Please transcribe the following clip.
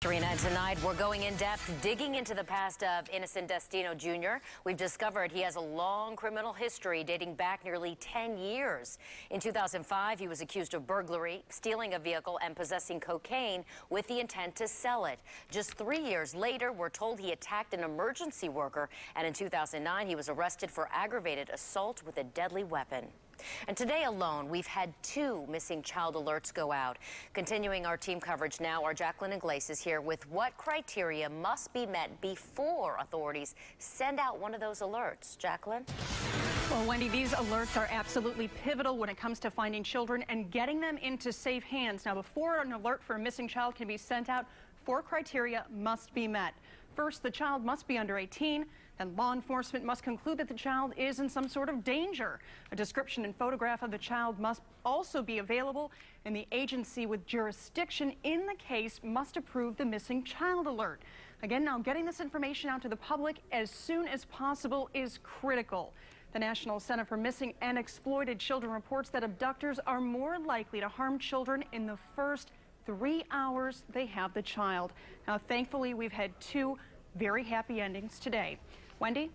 Serena, and tonight we're going in depth, digging into the past of innocent Destino Jr. We've discovered he has a long criminal history dating back nearly 10 years. In 2005, he was accused of burglary, stealing a vehicle, and possessing cocaine with the intent to sell it. Just 3 years later, we're told he attacked an emergency worker, and in 2009, he was arrested for aggravated assault with a deadly weapon. And today alone, we've had 2 missing child alerts go out. Continuing our team coverage now, our Jacqueline Iglesias here with what criteria must be met before authorities send out one of those alerts. Jacqueline? Well, Wendy, these alerts are absolutely pivotal when it comes to finding children and getting them into safe hands. Now, before an alert for a missing child can be sent out, 4 criteria must be met. First, the child must be under 18, and law enforcement must conclude that the child is in some sort of danger. A description and photograph of the child must also be available, and the agency with jurisdiction in the case must approve the missing child alert. Again, now getting this information out to the public as soon as possible is critical. The National Center for Missing and Exploited Children reports that abductors are more likely to harm children in the first 3 hours they have the child. Now, thankfully, we've had 2 very happy endings today. Wendy?